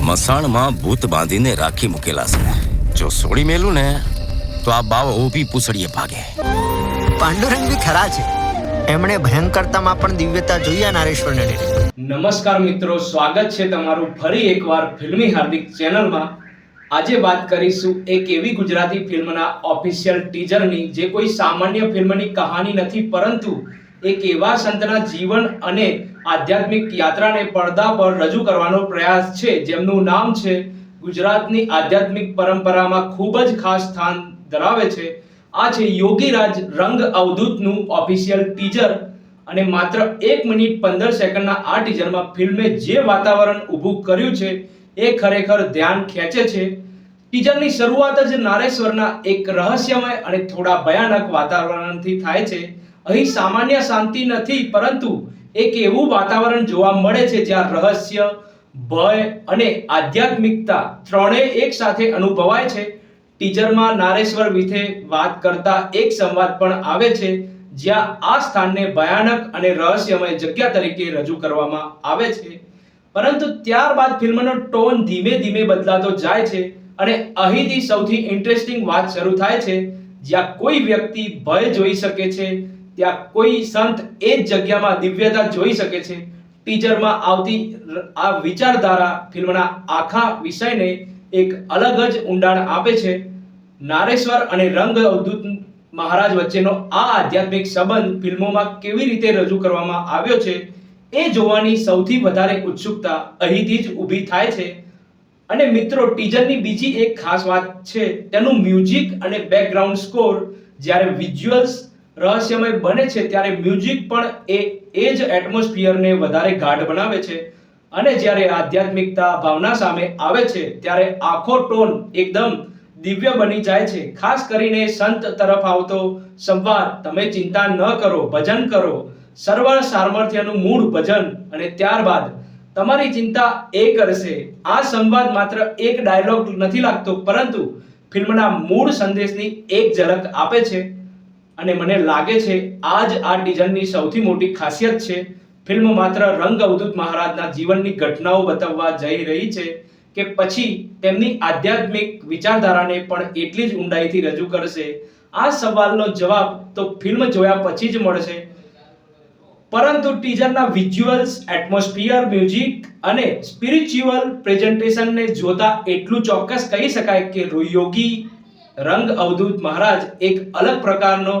મસાણમાં ભૂત બાંધીને રાખી મૂકેલા છે. જો સોડી મેલું ને તો આ બાવ ઊભી પૂછડીએ ભાગે. પાંડુરંગ બી ખરા છે. એમણે ભયંકરતામાં પણ દિવ્યતા જોઈ નારેશ્વરને. નમસ્કાર મિત્રો, સ્વાગત છે તમારું ફરી એકવાર ફિલ્મી હાર્દિક ચેનલમાં. આજે વાત કરીશું એક એવી ગુજરાતી ફિલ્મના ઓફિશિયલ ટીઝરની જે કોઈ સામાન્ય ફિલ્મની કહાની નથી, પરંતુ એક એવા સંતના જીવન અને આધ્યાત્મિક યાત્રાને પડદા પર રજૂ કરવાનો પ્રયાસ છે, જેમનું નામ છે ગુજરાતની આધ્યાત્મિક પરંપરામાં ખૂબ જ ખાસ સ્થાન ધરાવે છે. આ છે યોગીરાજ રંગ અવધૂતનું ઓફિશિયલ ટીઝર. અને માત્ર 1 મિનિટ 15 સેકન્ડના આ ટીઝરમાં ફિલ્મે જે વાતાવરણ ઊભું કર્યું છે એ ખરેખર ધ્યાન ખેંચે છે. ટીઝરની શરૂઆત જ નારેશ્વરના એક રહસ્યમય અને થોડા ભયાનક વાતાવરણથી થાય છે. અહીં સામાન્ય શાંતિ નથી, પરંતુ એક એવું વાતાવરણ જોવા મળે છે જ્યાં રહસ્ય, ભય અને આધ્યાત્મિકતા ત્રણેય એક સાથે અનુભવાય છે. ટીઝરમાં નારેશ્વર વિશે વાત કરતા એક સંવાદ પણ આવે છે, જ્યાં આ સ્થાનને ભયાનક અને રહસ્યમય જગ્યા તરીકે રજૂ કરવામાં આવે છે. પરંતુ ત્યારબાદ ફિલ્મનો ટોન ધીમે ધીમે બદલાતો જાય છે અને અહીંથી સૌથી ઇન્ટરેસ્ટિંગ વાત શરૂ થાય છે. જ્યાં કોઈ વ્યક્તિ ભય જોઈ શકે છે, ત્યાં કોઈ સંત એ જ જગ્યામાં દિવ્યતા જોઈ શકે છે. ટીઝરમાં આવતી આ વિચારધારા ફિલ્મના આખા વિષયને એક અલગ જ ઊંડાણ આપે છે. નારેશ્વર અને રંગ અવધૂત મહારાજ વચ્ચેનો આ આધ્યાત્મિક સંબંધ ફિલ્મોમાં કેવી રીતે રજૂ કરવામાં આવ્યો છે એ જોવાની સૌથી વધારે ઉત્સુકતા અહીંથી જ ઊભી થાય છે. અને મિત્રો, ટીઝરની બીજી એક ખાસ વાત છે તેનું મ્યુઝિક અને બેકગ્રાઉન્ડ સ્કોર. જ્યારે વિઝ્યુઅલ્સ રહસ્યમય બને છે ત્યારે મ્યુઝિક પણ એ જ એટમોસ્ફિયરને વધારે ગાઢ બનાવે છે. અને જ્યારે આધ્યાત્મિકતા ભાવના સામે આવે છે ત્યારે આખો ટોન એકદમ દિવ્ય બની જાય છે. ખાસ કરીને સંત તરફ આવતો સંવાદ, તમે ચિંતા ન કરો, ભજન કરો, સર્વ સામર્થ્યનું મૂળ ભજન, અને ત્યારબાદ તમારી ચિંતા એ કરશે. આ સંવાદ માત્ર એક ડાયલોગ નથી લાગતો, પરંતુ ફિલ્મના મૂળ સંદેશની એક ઝલક આપે છે. અને મને લાગે છે આ જ આ ટીઝરની સૌથી મોટી ખાસિયત છે. ફિલ્મ માત્ર રંગ અવધૂત મહારાજના જીવનની ઘટનાઓ બતાવવા જઈ રહી છે કે પછી તેમની આધ્યાત્મિક વિચારધારાને પણ એટલી જ ઊંડાઈથી રજૂ કરશે? આ સવાલનો જવાબ તો ફિલ્મ જોયા પછી જ મળશે. પરંતુ ટીઝરના વિઝ્યુઅલ્સ, એટમોસ્ફિયર, મ્યુઝિક અને સ્પિરિચ્યુઅલ પ્રેઝન્ટેશનને જોતા એટલું ચોક્કસ કહી શકાય કે યોગી રંગ અવધૂત મહારાજ એક અલગ પ્રકારનો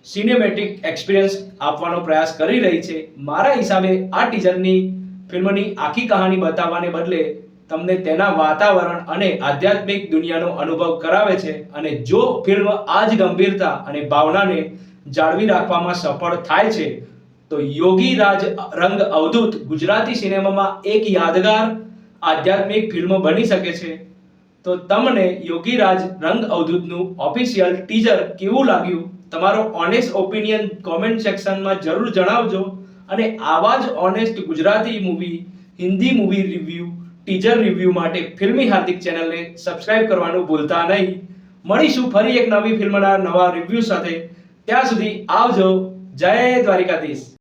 સિનેમેટિક એક્સપિરિયન્સ આપવાનો પ્રયાસ કરી રહી છે. મારા હિસાબે આ ટીઝરની ફિલ્મની આખી કહાની બતાવવાને બદલે તમને તેના વાતાવરણ અને આધ્યાત્મિક દુનિયાનો અનુભવ કરાવે છે. અને જો ફિલ્મ આ જ ગંભીરતા અને ભાવનાને જાળવી રાખવામાં સફળ થાય છે તો યોગી રાજ રંગ અવધૂત ગુજરાતી સિનેમામાં એક યાદગાર આધ્યાત્મિક ફિલ્મ બની શકે છે. તો તમને યોગીરાજ રંગ અવધૂતનું ઓફિશિયલ ટીઝર કેવું લાગ્યું? તમારો ઓનેસ્ટ ઓપિનિયન કોમેન્ટ સેક્શનમાં જરૂર જણાવજો. અને આવા જ honest Gujarati movie, Hindi movie review, teaser review માટે ફિલ્મી હાર્દિક ચેનલને સબસ્ક્રાઇબ કરવાનું ભૂલતા નહીં. મળીશું ફરી એક નવી ફિલ્મના નવા રિવ્યૂ સાથે. ત્યાં સુધી આવજો. જય દ્વારિકાધીશ.